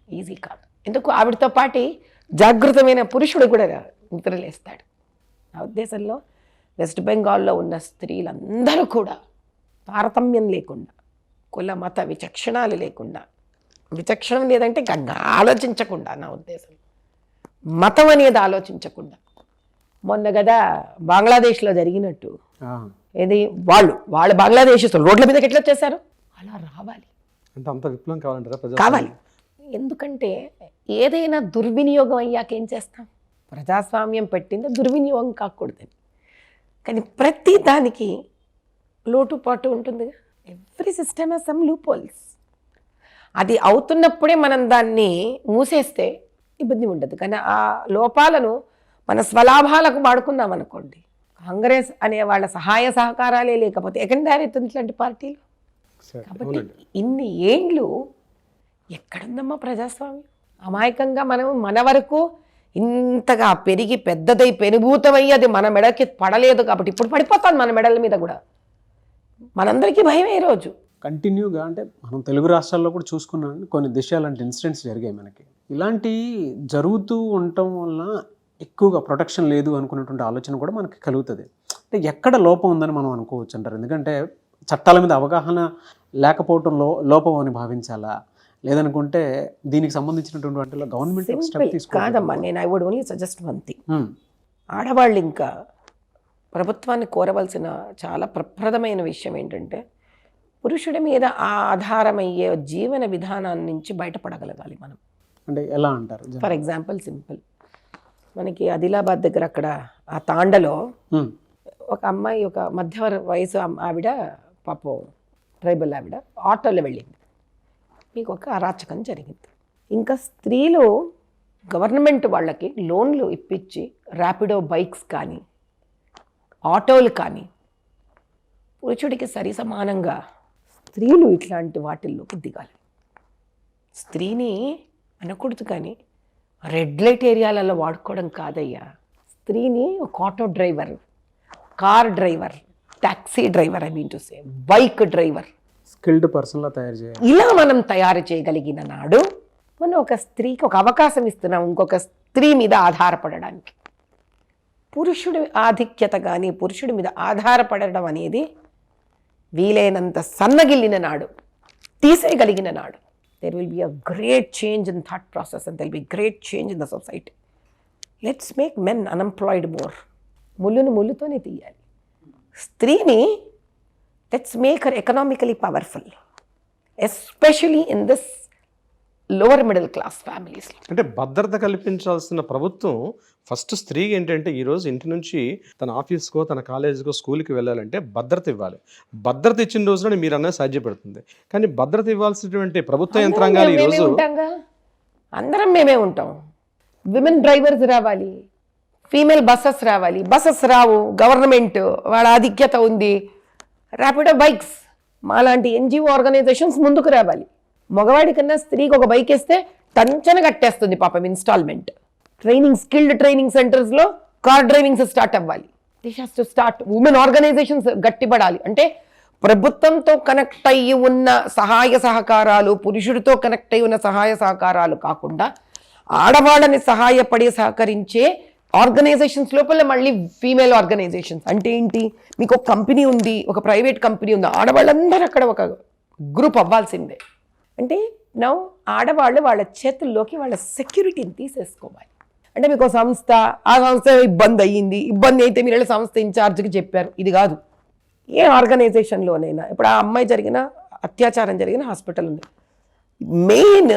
ఈజీ కాదు. ఎందుకు, ఆవిడతో పాటు జాగృతమైన పురుషుడు కూడా నిద్రలేస్తాడు. నా ఉద్దేశంలో వెస్ట్ బెంగాల్లో ఉన్న స్త్రీలందరూ కూడా తారతమ్యం లేకుండా, కుల మత విచక్షణాలు లేకుండా, విచక్షణం లేదంటే ఆలోచించకుండా, నా ఉద్దేశం మతం అనేది ఆలోచించకుండా, మొన్న కదా బంగ్లాదేశ్లో జరిగినట్టు, ఏది వాళ్ళు బంగ్లాదేశ్ రోడ్ల మీదకి ఎట్లా వచ్చేసారు, అలా రావాలి. అంటే అంత విప్లవం కావాలంటారా? కావాలి. ఎందుకంటే ఏదైనా దుర్వినియోగం అయ్యాక ఏం చేస్తాం? ప్రజాస్వామ్యం పెట్టింది దుర్వినియోగం కాకూడదని. కానీ ప్రతి దానికి లోటుపాటు ఉంటుందిగా. Every system has some loop holes. అది అవుతున్నప్పుడే మనం దాన్ని మూసేస్తే ఇబ్బంది ఉండదు. కానీ ఆ లోపాలను మన స్వలాభాలకు వాడుకున్నాం అనుకోండి, కాంగ్రెస్ అనే వాళ్ళ సహాయ సహకారాలే లేకపోతే ఎక్కడ దారెత్తుంది ఇట్లాంటి పార్టీలు? కాబట్టి ఇన్ని ఏండ్లు ఎక్కడుందమ్మా ప్రజాస్వామ్యం? అమాయకంగా మనం మన వరకు ఇంతగా పెరిగి పెద్దదై పెనుభూతమయ్యి అది మన మెడకి పడలేదు కాబట్టి ఇప్పుడు పడిపోతాను మన మెడల మీద కూడా. మనందరికీ భయమే ఈరోజు. కంటిన్యూగా అంటే మనం తెలుగు రాష్ట్రాల్లో కూడా చూసుకున్నాం, కొన్ని దిశ లాంటి ఇన్సిడెంట్స్ జరిగాయి మనకి. ఇలాంటి జరుగుతూ ఉండటం వల్ల ఎక్కువగా ప్రొటెక్షన్ లేదు అనుకున్నటువంటి ఆలోచన కూడా మనకి కలుగుతుంది. అంటే ఎక్కడ లోపం ఉందని మనం అనుకోవచ్చు అంటారు. ఎందుకంటే చట్టాల మీద అవగాహన లేకపోవటం లోపం అని భావించాలా, లేదనుకుంటే దీనికి సంబంధించినటువంటి వాటిలో గవర్నమెంట్ స్టెప్ కాదమ్మా. నేను I would only suggest one thing. ఆడవాళ్ళు ఇంకా ప్రభుత్వాన్ని కోరవలసిన చాలా ప్రప్రదమైన విషయం ఏంటంటే పురుషుడి మీద ఆధారమయ్యే జీవన విధానాన్ని నుంచి బయటపడగలగాలి మనం. అంటే ఎలా అంటారు? ఫర్ ఎగ్జాంపుల్ సింపుల్, మనకి ఆదిలాబాద్ దగ్గర అక్కడ ఆ తాండలో ఒక అమ్మాయి, ఒక మధ్య వయసు ఆవిడ, పాపం ట్రైబల్ ఆవిడ, ఆటోలో వెళ్ళింది. మీకు ఒక అరాచకం జరిగింది. ఇంకా స్త్రీలు గవర్నమెంట్ వాళ్ళకి లోన్లు ఇప్పించి ర్యాపిడో బైక్స్ కానీ ఆటోలు కానీ పురుషుడికి సరి సమానంగా స్త్రీలు ఇట్లాంటి వాటిల్లోకి దిగాలి. స్త్రీని అనకూడదు కానీ రెడ్ లైట్ ఏరియాలలో వాడుకోవడం కాదయ్యా. స్త్రీని ఒక auto driver, car driver, taxi driver, I mean to say bike driver, skilled పర్సన్లా తయారు చేయాలి. ఇలా మనం తయారు చేయగలిగిన నాడు మనం ఒక స్త్రీకి ఒక అవకాశం ఇస్తున్నాం ఇంకొక స్త్రీ మీద ఆధారపడడానికి. పురుషుడి ఆధిక్యత కానీ పురుషుడి మీద ఆధారపడడం అనేది వీలైనంత సన్నగిల్లిన నాడు, తీసేయగలిగిన నాడు, there will be a great change in thought process and there will be great change in the society. Let's make men unemployed more. ముళ్ళుని ముళ్ళుతోనే తీయాలి. స్త్రీని let's make her economically powerful, especially in this lower middle class families. అంటే భద్రత కల్పించాల్సిన ప్రభుత్వం first స్త్రీకి ఏంటంటే ఈరోజు ఇంటి నుంచి తన ఆఫీస్కో తన కాలేజీకో స్కూల్కి వెళ్ళాలంటే భద్రత ఇవ్వాలి. భద్రత ఇచ్చిన రోజున మీరు అన్నది సాధ్యపడుతుంది. కానీ భద్రత ఇవ్వాల్సినటువంటి ప్రభుత్వ యంత్రాంగాలు ఈరోజు అందరం మేమే ఉంటాం. విమెన్ డ్రైవర్స్ రావాలి, ఫీమేల్ బస్సెస్ రావాలి. బస్సెస్ రావు, గవర్నమెంట్ వాళ్ళ ఆధిక్యత ఉంది. ర్యాపిడో బైక్స్, మాలాంటి ఎన్జిఓ ఆర్గనైజేషన్స్ ముందుకు రావాలి. మగవాడి కన్నా స్త్రీకి ఒక బైక్ ఇస్తే టంచన కట్టేస్తుంది పాపం ఇన్స్టాల్మెంట్. ట్రైనింగ్, స్కిల్డ్ ట్రైనింగ్ సెంటర్స్లో కార్ డ్రైవింగ్స్ స్టార్ట్ అవ్వాలి. This has to start. Women organisations గట్టిపడాలి. అంటే ప్రభుత్వంతో కనెక్ట్ అయ్యి ఉన్న సహాయ సహకారాలు, పురుషుడితో కనెక్ట్ అయ్యి ఉన్న సహాయ సహకారాలు కాకుండా ఆడవాళ్ళని సహకరించే ఆర్గనైజేషన్స్ లోపల మళ్ళీ ఫీమేల్ ఆర్గనైజేషన్స్. అంటే ఏంటి, మీకు ఒక కంపెనీ ఉంది, ఒక ప్రైవేట్ కంపెనీ ఉంది, ఆడవాళ్ళందరూ అక్కడ ఒక గ్రూప్ అవ్వాల్సిందే. అంటే నౌ ఆడవాళ్ళు వాళ్ళ చేతుల్లోకి వాళ్ళ సెక్యూరిటీని తీసేసుకోవాలి. అంటే మీకు సంస్థ, ఆ సంస్థ ఇబ్బంది అయితే మీరు సంస్థ ఇన్ఛార్జ్కి చెప్పారు. ఇది కాదు. ఏ ఆర్గనైజేషన్లోనైనా ఇప్పుడు ఆ అమ్మాయి జరిగిన అత్యాచారం జరిగిన హాస్పిటల్ ఉంది. మెయిన్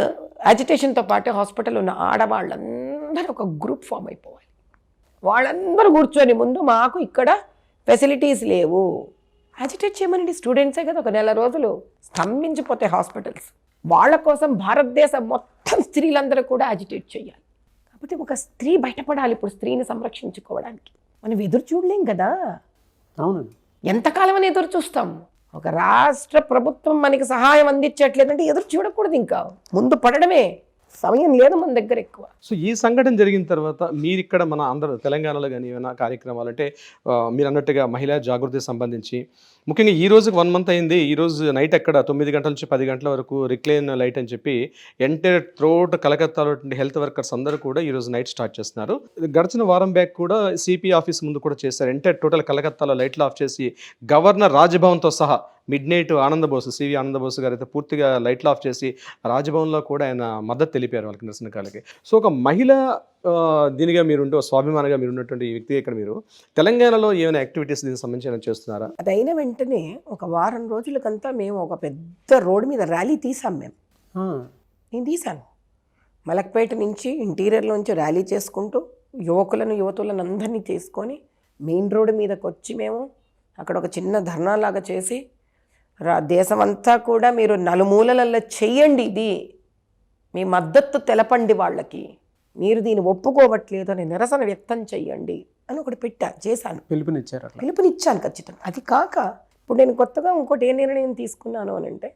అజిటేషన్తో పాటు హాస్పిటల్ ఉన్న ఆడవాళ్ళందరూ ఒక గ్రూప్ ఫామ్ అయిపోవాలి. వాళ్ళందరూ కూర్చొని ముందు మాకు ఇక్కడ ఫెసిలిటీస్ లేవు, అజిటేట్ చేయమనండి. స్టూడెంట్సే కదా, ఒక నెల రోజులు స్తంభించిపోతే హాస్పిటల్స్. వాళ్ళ కోసం భారతదేశం మొత్తం స్త్రీలందరూ కూడా అజిటేట్ చేయాలి. కాకపోతే ఒక స్త్రీ బయటపడాలి ఇప్పుడు స్త్రీని సంరక్షించుకోవడానికి. మనం ఎదురు చూడలేం కదా. అవునండి. ఎంతకాలం అని ఎదురు చూస్తాం? ఒక రాష్ట్ర ప్రభుత్వం మనకి సహాయం అందించట్లేదంటే ఎదురు చూడకూడదు, ఇంకా ముందు పడడమే. సమయం లేదు మన దగ్గర ఎక్కువ. సో ఈ సంఘటన జరిగిన తర్వాత మీరు ఇక్కడ మన ఆంధ్ర తెలంగాణలో కానీ ఏమైనా కార్యక్రమాలు అంటే మీరు అన్నట్టుగా మహిళా జాగృతికి సంబంధించి ముఖ్యంగా ఈ రోజుకి 1 month అయింది. ఈ రోజు నైట్ అక్కడ 9 గంటల నుంచి 10 గంటల వరకు రిక్లైన్ లైట్ అని చెప్పి ఎంటైర్ త్రోట్ కలకత్తాలో హెల్త్ వర్కర్స్ అందరూ కూడా ఈ రోజు నైట్ స్టార్ట్ చేస్తున్నారు. గడిచిన వారం బ్యాక్ కూడా సిపి ఆఫీస్ ముందు కూడా చేశారు. ఎంటైర్ టోటల్ కలకత్తాలో లైట్లు ఆఫ్ చేసి గవర్నర్ రాజ్భవన్తో సహా మిడ్ నైట్ ఆనందబోసు, సివి ఆనందబోసు గారు అయితే పూర్తిగా లైట్లు ఆఫ్ చేసి రాజ్భవన్లో కూడా ఆయన మద్దతు తెలిపారు వాళ్ళకి, నిరసనకాలకి. సో ఒక మహిళ దీనిగా మీరుంటే, స్వాభిమానంగా మీరున్నటువంటి ఈ వ్యక్తి ఇక్కడ మీరు తెలంగాణలో ఏమైనా యాక్టివిటీస్ దీనికి సంబంధించి చేస్తున్నారా? అది అయిన వెంటనే ఒక వారం రోజులకంతా మేము ఒక పెద్ద రోడ్డు మీద ర్యాలీ తీసాం. నేను తీశాను. మలక్పేట నుంచి ఇంటీరియర్లోంచి ర్యాలీ చేసుకుంటూ యువతులను అందరినీ తీసుకొని మెయిన్ రోడ్డు మీదకి వచ్చి మేము అక్కడ ఒక చిన్న ధర్నాలాగా చేసి దేశమంతా కూడా మీరు నలుమూలలలో చెయ్యండి, ఇది మీ మద్దతు తెలపండి వాళ్ళకి, మీరు దీన్ని ఒప్పుకోవట్లేదు అని నిరసన వ్యక్తం చెయ్యండి అని ఒకటి చేశాను. పిలుపునిచ్చాను ఖచ్చితంగా. అది కాక ఇప్పుడు నేను కొత్తగా ఇంకోటి ఏ నిర్ణయం తీసుకున్నాను అని అంటే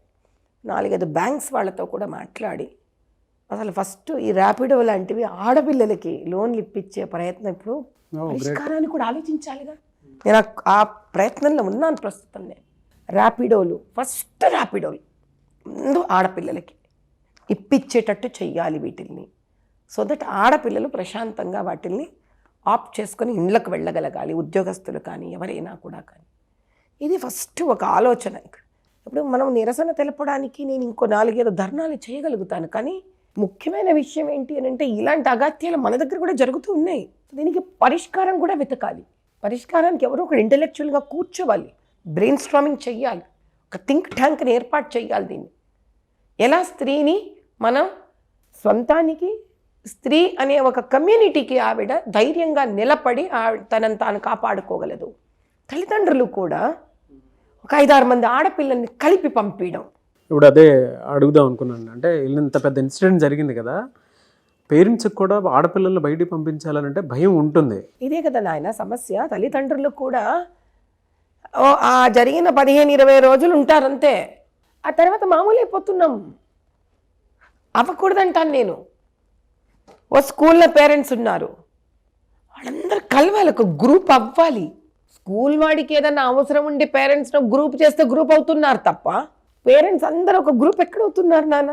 4-5 బ్యాంక్స్ వాళ్ళతో కూడా మాట్లాడి అసలు ఫస్ట్ ఈ ర్యాపిడో లాంటివి ఆడపిల్లలకి లోన్లు ఇప్పించే ప్రయత్నం ఇప్పుడు పరిష్కారాన్ని కూడా ఆలోచించాలిగా. నేను ఆ ప్రయత్నంలో ఉన్నాను ప్రస్తుతం. నేను ఫస్ట్ ర్యాపిడోలు ముందు ఆడపిల్లలకి ఇప్పించేటట్టు చెయ్యాలి వీటిల్ని. సో దట్ ఆడపిల్లలు ప్రశాంతంగా వాటిల్ని ఆప్ట్ చేసుకొని ఇండ్లకు వెళ్ళగలగాలి, ఉద్యోగస్తులు కానీ ఎవరైనా కూడా కానీ. ఇది ఫస్ట్ ఒక ఆలోచన. ఇప్పుడు మనం నిరసన తెలపడానికి నేను ఇంకో 4-5 ధర్నాలు చేయగలుగుతాను, కానీ ముఖ్యమైన విషయం ఏంటి అని అంటే ఇలాంటి అగత్యాలు మన దగ్గర కూడా జరుగుతూ ఉన్నాయి. దీనికి పరిష్కారం కూడా వెతకాలి. పరిష్కారానికి ఎవరో ఒకరు ఇంటెలెక్చువల్గా కూర్చోవాలి, బ్రెయిన్ స్ట్రామింగ్ చెయ్యాలి, ఒక థింక్ ట్యాంక్ని ఏర్పాటు చేయాలి. దీన్ని ఎలా స్త్రీని మనం సొంతానికి, స్త్రీ అనే ఒక కమ్యూనిటీకి ఆవిడ ధైర్యంగా నిలబడి తనను తాను కాపాడుకోగలదు. తల్లిదండ్రులు కూడా ఒక 5-6 మంది ఆడపిల్లల్ని కలిపి పంపించడం. ఇప్పుడు అదే అడుగుదాం అనుకున్నాను. అంటే ఇంత పెద్ద ఇన్సిడెంట్ జరిగింది కదా, పేరెంట్స్కి కూడా ఆడపిల్లలు బయటికి పంపించాలంటే భయం ఉంటుంది. ఇదే కదా నాయన సమస్య. తల్లిదండ్రులు కూడా ఆ జరిగిన 15-20 రోజులు ఉంటారంతే, ఆ తర్వాత మామూలు అయిపోతున్నాం. అవ్వకూడదంటాను నేను. ఓ స్కూల్లో పేరెంట్స్ ఉన్నారు, వాళ్ళందరూ కలవాలి, ఒక గ్రూప్ అవ్వాలి. స్కూల్ వాడికి ఏదన్నా అవసరం ఉండి పేరెంట్స్ను గ్రూప్ చేస్తే గ్రూప్ అవుతున్నారు తప్ప పేరెంట్స్ అందరూ ఒక గ్రూప్ ఎక్కడవుతున్నారు నాన్న?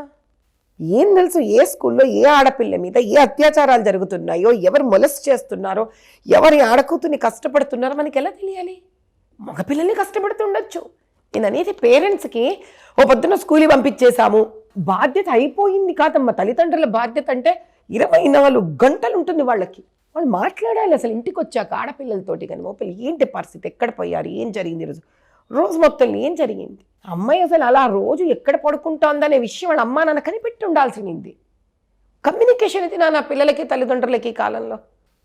ఏం తెలుసు ఏ స్కూల్లో ఏ ఆడపిల్ల మీద ఏ అత్యాచారాలు జరుగుతున్నాయో, ఎవరు మొలెస్ట్ చేస్తున్నారో, ఎవరి ఆడకూతుని కష్టపడుతున్నారో మనకి ఎలా తెలియాలి? మగపిల్లల్ని కష్టపడుతుండొచ్చు. నేను అనేది పేరెంట్స్కి ఓ పొద్దున్న స్కూల్కి పంపించేశాము, బాధ్యత అయిపోయింది కాదమ్మా. తల్లిదండ్రుల బాధ్యత అంటే 24 గంటలు ఉంటుంది వాళ్ళకి. వాళ్ళు మాట్లాడాలి అసలు ఇంటికి వచ్చాక ఆడపిల్లలతోటి. కానీ మగపిల్లలు ఏంటి పరిస్థితి, ఎక్కడ పోయారు, ఏం జరిగింది, రోజు మొత్తం ఏం జరిగింది, అమ్మాయి అసలు అలా రోజు ఎక్కడ పడుకుంటోందనే విషయం వాళ్ళ అమ్మా నాన్న కనిపెట్టి ఉండాల్సింది. కమ్యూనికేషన్ అయితే నా పిల్లలకి తల్లిదండ్రులకి కాలంలో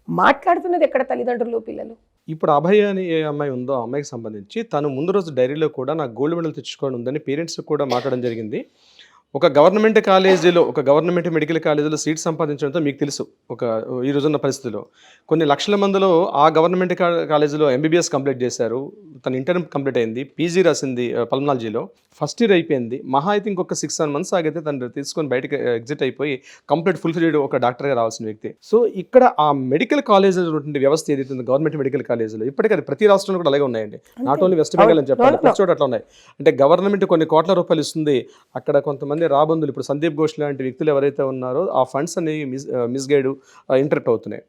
మాట్లాడుతున్నది ఎక్కడ తల్లిదండ్రులు పిల్లలు. ఇప్పుడు అభయ అని ఏ అమ్మాయి ఉందో ఆ అమ్మాయికి సంబంధించి తను ముందు రోజు డైరీలో కూడా నాకు గోల్డ్ మెడల్ తెచ్చుకోవడం ఉందని పేరెంట్స్ కూడా మాట్లాడడం జరిగింది. ఒక గవర్నమెంట్ కాలేజీలో, ఒక గవర్నమెంట్ మెడికల్ కాలేజీలో సీట్ సంపాదించడంతో మీకు తెలుసు ఈ రోజున్న పరిస్థితిలో కొన్ని లక్షల మందిలో ఆ గవర్నమెంట్ కాలేజీలో ఎంబీబీఎస్ కంప్లీట్ చేశారు. తన ఇంటర్ కంప్లీట్ అయింది, పీజీ రాసింది పల్మనాలజీలో, ఫస్ట్ ఇయర్ అయిపోయింది. మహా అయితే ఇంకొక 6-7 months ఆగితే తను తీసుకొని బయటకు ఎగ్జిట్ అయిపోయి కంప్లీట్ ఫుల్ఫిల్డ్ ఒక డాక్టర్గా రావాల్సిన వ్యక్తి. సో ఇక్కడ ఆ మెడికల్ కాలేజీలో ఉన్నటువంటి వ్యవస్థ ఏదైతే ఉందో గవర్నమెంట్ మెడికల్ కాలేజీలో ఇప్పటికీ అది ప్రతి రాష్ట్రంలో కూడా అలాగే ఉన్నాయండి. నాట్ ఓన్లీ వెస్ట్ బెంగాల్ అని చెప్పాలి, ప్రతి చోట అట్లా ఉన్నాయి. అంటే గవర్నమెంట్ కొన్ని కోట్ల రూపాయలు ఇస్తుంది, అక్కడ కొంతమంది రాబందులు, ఇప్పుడు సందీప్ ఘోష్ లాంటి వ్యక్తులు ఎవరైతే ఉన్నారో ఆ ఫండ్స్ అనేవి మిస్గైడ్ ఇంటరప్ట్ అవుతున్నాయి.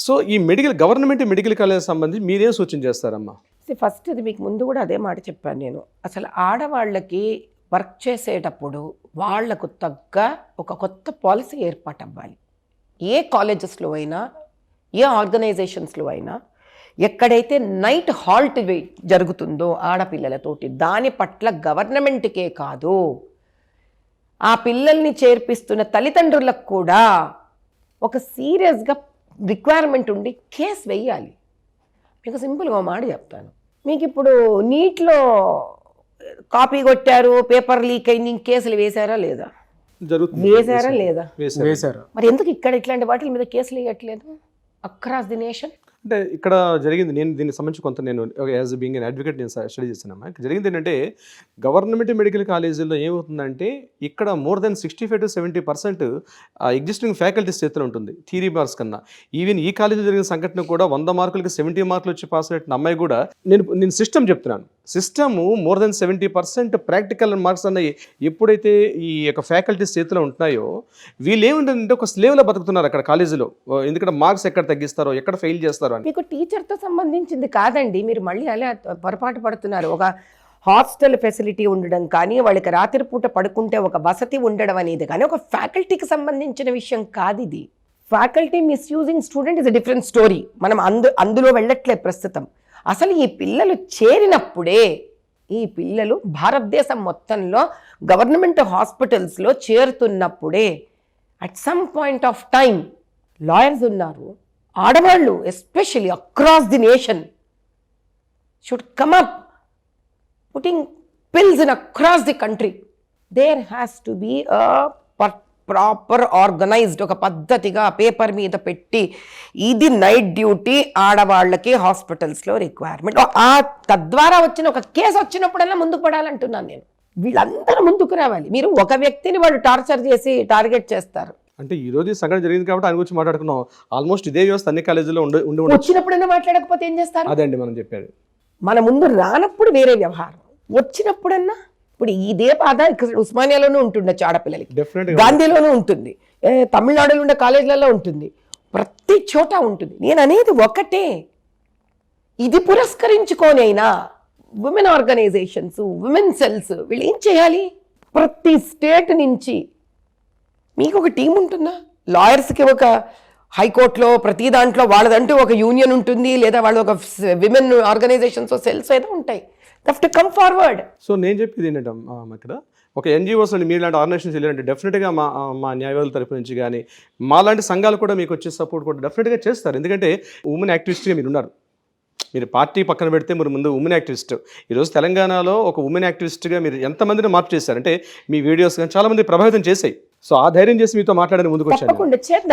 సో ఈ గవర్నమెంట్ మెడికల్ కాలేజ్ సంబంధించి మీరేం సూచన చేస్తారమ్మా? ఫస్ట్ ఇది మీకు ముందు కూడా అదే మాట చెప్పాను నేను. అసలు ఆడవాళ్ళకి వర్క్ చేసేటప్పుడు వాళ్లకు తగ్గ ఒక కొత్త పాలసీ ఏర్పాటు అవ్వాలి. ఏ కాలేజెస్లో అయినా, ఏ ఆర్గనైజేషన్స్లో అయినా ఎక్కడైతే నైట్ హాల్ట్ జరుగుతుందో ఆడపిల్లలతోటి, దాని పట్ల గవర్నమెంట్కే కాదు ఆ పిల్లల్ని చేర్పిస్తున్న తల్లిదండ్రులకు కూడా ఒక సీరియస్గా రిక్వైర్మెంట్ ఉండి కేసు వేయాలి. మీకు సింపుల్గా మాట చెప్తాను. మీకు ఇప్పుడు నీట్లో కాపీ కొట్టారు, పేపర్ లీక్ అయింది, కేసులు వేశారా లేదా? వేశారా లేదా? వేశారు. మరి ఎందుకు ఇక్కడ ఇట్లాంటి వాటి మీద కేసులు వేయట్లేదు అక్రాస్ ది నేషన్? అంటే ఇక్కడ జరిగింది, నేను దీనికి సంబంధించి కొంత నేను యాజ్ బీయింగ్ అన్ అడ్వకేట్ నేను స్టడీ చేస్తున్నాను. ఇక్కడ జరిగింది ఏంటంటే గవర్నమెంట్ మెడికల్ కాలేజీల్లో ఏమవుతుందంటే ఇక్కడ more than 65 to 70% existing faculties చేతిలో ఉంటుంది థియరీ మార్క్స్ కన్నా. ఈవెన్ ఈ కాలేజీలో జరిగిన సంఘటన కూడా 100 మార్కులకి 70 మార్కులు వచ్చి పాస్ అయిన అమ్మాయి కూడా నేను సిస్టమ్ చెప్తున్నాను. System more than 70% practical marks అన్నవి ఎప్పుడైతే ఈ యొక్క ఫ్యాకల్టీస్ చేతిలో ఉంటున్నాయో వీళ్ళు ఏముంటుందంటే ఒక స్లేవ్లో బతుకుతున్నారు అక్కడ కాలేజీలో. ఎందుకంటే మార్క్స్ ఎక్కడ తగ్గిస్తారో, ఎక్కడ ఫెయిల్ చేస్తారో. మీకు టీచర్తో సంబంధించింది కాదండి, మీరు మళ్ళీ అలా పొరపాటు పడుతున్నారు. ఒక హాస్టల్ ఫెసిలిటీ ఉండడం కానీ, వాళ్ళకి రాత్రిపూట పడుకుంటే ఒక వసతి ఉండడం అనేది కానీ ఒక ఫ్యాకల్టీకి సంబంధించిన విషయం కాదు ఇది. Faculty misusing student is a different story. మనం అందులో వెళ్ళట్లే ప్రస్తుతం. అసలు ఈ పిల్లలు చేరినప్పుడే, ఈ పిల్లలు భారతదేశం మొత్తంలో గవర్నమెంట్ హాస్పిటల్స్లో చేరుతున్నప్పుడే at some point of time lawyers ఉన్నారు, ఆడవాళ్ళు especially across the nation should come up putting pills in across the country. There has to be a proper organised ఒక పద్ధతిగా పేపర్ మీద పెట్టి ఇది నైట్ డ్యూటీ ఆడవాళ్ళకి హాస్పిటల్స్లో రిక్వైర్మెంట్, తద్వారా వచ్చిన ఒక కేసు వచ్చినప్పుడల్లా ముందుకు పడాలంటున్నాను నేను. వీళ్ళందరూ ముందుకు రావాలి. మీరు ఒక వ్యక్తిని వాళ్ళు టార్చర్ చేసి టార్గెట్ చేస్తారు. అంటే ఈ రోజు ఈ సంఘటన జరిగింది కాబట్టి ఆయన గురించి మాట్లాడుకున్నాం. ఆల్మోస్ట్ ఇదే వ్యవస్థ అన్ని కాలేజీలో ఉండి వచ్చినప్పుడైనా మాట్లాడకపోతే ఏం చేస్తారు? అదే అండి మనం చెప్పేది. మన ముందు రానప్పుడు వేరే వ్యవహారం, వచ్చినప్పుడన్నా ఇప్పుడు ఇదే బాధ ఇక్కడ ఉస్మానియాలోనూ ఉంటుండొచ్చు ఆడపిల్లలకి, డెఫినెట్గా గాంధీలోనూ ఉంటుంది, తమిళనాడులో ఉండే కాలేజీలలో ఉంటుంది, ప్రతి చోట ఉంటుంది. నేను అనేది ఒకటే, ఇది పురస్కరించుకోనైనా ఉమెన్ ఆర్గనైజేషన్స్, ఉమెన్ సెల్స్ వీళ్ళు ఏం చేయాలి? ప్రతి స్టేట్ నుంచి మీకు ఒక టీం ఉంటుందా? లాయర్స్కి ఒక హైకోర్టులో ప్రతి దాంట్లో వాళ్ళదంటూ ఒక యూనియన్ ఉంటుంది, లేదా వాళ్ళు ఒక విమెన్ ఆర్గనైజేషన్స్ సెల్స్ ఏదో ఉంటాయి. To come forward. సో నేను చెప్పేది ఏంటంటే ఇక్కడ ఒక ఎన్జిఓస్ అండి, మీలాంటి ఆర్గనైజేషన్స్ వెళ్ళారంటే డెఫినెట్గా మా న్యాయవాదుల తరపు నుంచి కానీ మాలాంటి సంఘాలు కూడా మీకు వచ్చే సపోర్ట్ కూడా డెఫినెట్గా చేస్తారు. ఎందుకంటే ఉమెన్ యాక్టివిస్ట్గా మీరు ఉన్నారు. మీరు పార్టీ పక్కన పెడితే మీరు ముందు ఉమెన్ యాక్టివిస్ట్. ఈరోజు తెలంగాణలో ఒక ఉమెన్ యాక్టివిస్ట్గా మీరు ఎంతమందిని మార్పు చేశారంటే మీ వీడియోస్ కానీ చాలామంది ప్రభావితం చేసాయి. సో ఆ ధైర్యం చేసి మీతో మాట్లాడని ముందుకు వచ్చాను.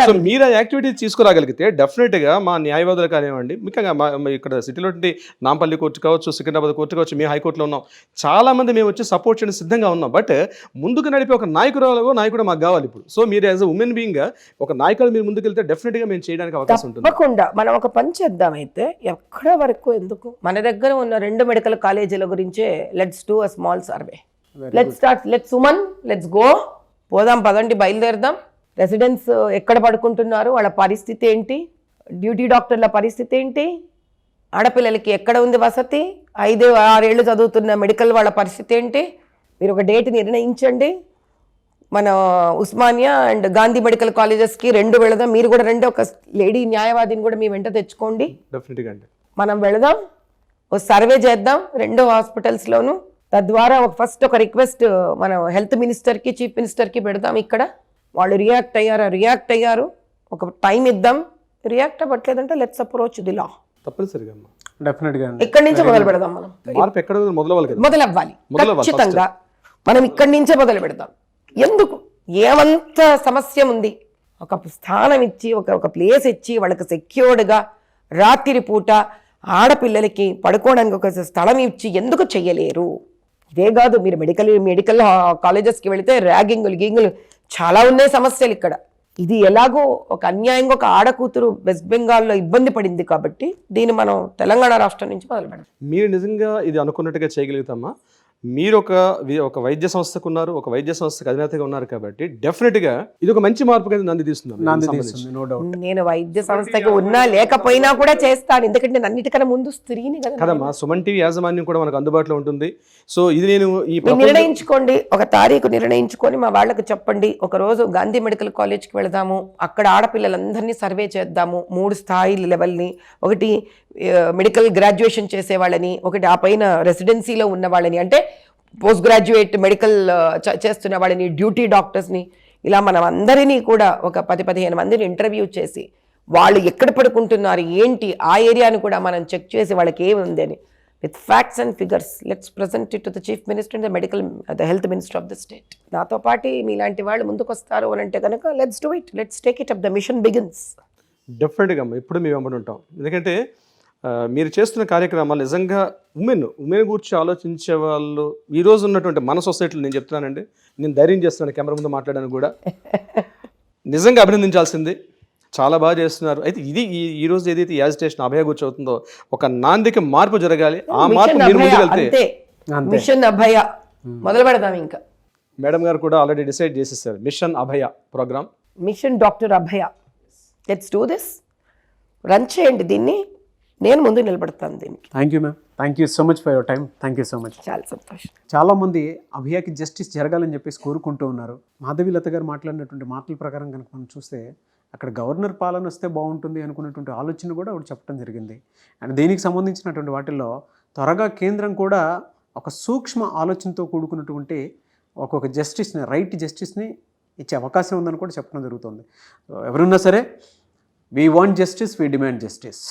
సో మీరు ఆ యాక్టివిటీ తీసుకురాగలిగితే డెఫినెట్గా మా న్యాయవాదులు కానివ్వండి, ముఖ్యంగా ఇక్కడ సిటీలో నాంపల్లి కోర్టు కావచ్చు, సికింద్రాబాద్ కోర్టు కావచ్చు, మేము హైకోర్టులో ఉన్నాం, చాలామంది మేము వచ్చి సపోర్ట్ చేయడం సిద్ధంగా ఉన్నాం. బట్ ముందుకు నడిపే ఒక నాయకుడు మాకు కావాలి ఇప్పుడు. సో మీరు యాజ్ అ ఉమెన్ బీయింగ్గా ఒక నాయకుడు మీరు ముందుకు వెళ్తే డెఫినెట్గా మేము చేయడానికి అవకాశం ఉంటుంది. తప్పకుండా మనం ఒక పని చేద్దామైతే, ఎక్కడ వరకు ఎందుకు, మన దగ్గర ఉన్న 2 మెడికల్ కాలేజీల గురించే let's do a small survey. Let's start, let's woman, let's go, పోదాం పదండి, బయలుదేరదాం. రెసిడెంట్స్ ఎక్కడ పడుకుంటున్నారు, వాళ్ళ పరిస్థితి ఏంటి, డ్యూటీ డాక్టర్ల పరిస్థితి ఏంటి, ఆడపిల్లలకి ఎక్కడ ఉంది వసతి, 5-6 ఏళ్ళు చదువుతున్న మెడికల్ వాళ్ళ పరిస్థితి ఏంటి, మీరు ఒక డేట్ నిర్ణయించండి. మన ఉస్మానియా అండ్ గాంధీ మెడికల్ కాలేజెస్కి 2 వెళదాం. మీరు కూడా రండి, ఒక లేడీ న్యాయవాదిని కూడా మీ వెంట తెచ్చుకోండి. డెఫినెట్గా అండి మనం వెళదాం, ఒక సర్వే చేద్దాం 2 హాస్పిటల్స్లోనూ. తద్వారా ఫస్ట్ ఒక రిక్వెస్ట్ మనం హెల్త్ మినిస్టర్కి, చీఫ్ మినిస్టర్కి పెడదాం. ఇక్కడ వాళ్ళు రియాక్ట్ అయ్యారు, ఒక టైం ఇద్దాం. రియాక్ట్ అవ్వట్లేదంటే లెట్స్ అప్రోచ్ ది లా. తప్పనిసరిగా డెఫినెట్గా ఇక్కడి నుంచే మొదలు పెడదాం. మనం మార్పు ఎక్కడ మొదలవ్వాలి ఖచ్చితంగా. మనం ఇక్కడి నుంచే మొదలు పెడదాం. ఎందుకు, ఏమంత సమస్య ఉంది, ఒక స్థానం ఇచ్చి, ఒక ప్లేస్ ఇచ్చి, వాళ్ళకి సెక్యూర్డ్గా రాత్రి పూట ఆడపిల్లలకి పడుకోవడానికి ఒక స్థలం ఇచ్చి ఎందుకు చెయ్యలేరు? ఇదే కాదు, మీరు మెడికల్ కాలేజెస్కి వెళితే ర్యాగింగులు గీంగులు చాలా ఉన్నాయి సమస్యలు ఇక్కడ. ఇది ఎలాగో ఒక అన్యాయంగా ఒక ఆడకూతురు వెస్ట్ బెంగాల్లో ఇబ్బంది పడింది కాబట్టి దీన్ని మనం తెలంగాణ రాష్ట్రం నుంచి మొదలు పెడతాం. మీరు నిజంగా ఇది అనుకున్నట్టుగా చేయగలుగుతామా? మీరు ఒక వైద్య సంస్థకు ఉన్నారు, ఒక వైద్య సంస్థకు అధినేతగా ఉన్నారు కాబట్టి డెఫినెట్గా ఇది ఒక మంచి మార్పు కింద నంది తీస్తుంది. No doubt. నేను వైద్య సంస్థకి ఉన్నా లేకపోయినా కూడా చేస్తాను, ఎందుకంటే అన్నిటికన్నా ముందు స్త్రీని కదమ్మా. సుమన్ టీవీ యాజమాన్యం కూడా మనకు అందుబాటులో ఉంటుంది. సో ఇది నేను నిర్ణయించుకోండి, ఒక తారీఖు నిర్ణయించుకొని మా వాళ్ళకి చెప్పండి, ఒక రోజు గాంధీ మెడికల్ కాలేజ్కి వెళదాము, అక్కడ ఆడపిల్లలందరినీ సర్వే చేద్దాము. 3 స్థాయి లెవెల్ని, ఒకటి మెడికల్ గ్రాడ్యుయేషన్ చేసే వాళ్ళని, ఒకటి ఆ పైన రెసిడెన్సీలో ఉన్న వాళ్ళని, అంటే పోస్ట్ గ్రాడ్యుయేట్ మెడికల్ చేస్తున్న వాళ్ళని, డ్యూటీ డాక్టర్స్ని, ఇలా మనం అందరినీ కూడా ఒక 10-15 మందిని ఇంటర్వ్యూ చేసి వాళ్ళు ఎక్కడ పడుకుంటున్నారు ఏంటి ఆ ఏరియాని కూడా మనం చెక్ చేసి వాళ్ళకి ఏముంది అని with facts and figures let's present it to the chief minister and the health minister of the state. నాతో పాటు మీలాంటి వాళ్ళు ముందుకు వస్తారు అని అంటే కనుక let's do it, let's take it up, the mission begins. డెఫినెట్గా ఇప్పుడు మేము వెంబడి ఉంటాం. ఎందుకంటే మీరు చేస్తున్న కార్యక్రమాలు నిజంగా ఉమెన్ గురించి ఆలోచించే వాళ్ళు ఈరోజు ఉన్నటువంటి మన సొసైటీలో, నేను చెప్తున్నానండి, నేను ధైర్యం చేస్తున్నాను కెమెరా ముందు మాట్లాడడానికి కూడా, నిజంగా అభినందించాల్సింది. చాలా బాగా చేస్తున్నారు. అయితే ఇది ఈ రోజు ఏదైతే యాజిటేషన్ అభయ గురించి అవుతుందో ఒక నాందిక మార్పు జరగాలి. ఆ మార్పు మీరు ముందుకెళ్తే మిషన్ అభయ మొదలు పెడదాం. ఇంకా మేడం గారు కూడా ఆల్రెడీ డిసైడ్ చేసేసారు mission Abhaya programme, mission doctor Abhaya. Let's do this, run చేయండి దీన్ని, నేను ముందు నిలబడతాను దీనికి. Thank you ma'am, thank you so much for your time. Thank you so much. చాలా సంతోషం. చాలామంది అభయకి జస్టిస్ జరగాలని చెప్పేసి కోరుకుంటూ ఉన్నారు. మాధవీలత గారు మాట్లాడినటువంటి మాటల ప్రకారం కనుక మనం చూస్తే అక్కడ గవర్నర్ పాలన వస్తే బాగుంటుంది అనుకున్నటువంటి ఆలోచన కూడా ఆవిడ చెప్పడం జరిగింది. అండ్ దీనికి సంబంధించినటువంటి వాటిల్లో త్వరగా కేంద్రం కూడా ఒక సూక్ష్మ ఆలోచనతో కూడుకున్నటువంటి ఒక్కొక్క జస్టిస్ని, రైట్ జస్టిస్ని ఇచ్చే అవకాశం ఉందని కూడా చెప్పడం జరుగుతుంది. ఎవరున్నా సరే, we want justice, we demand justice.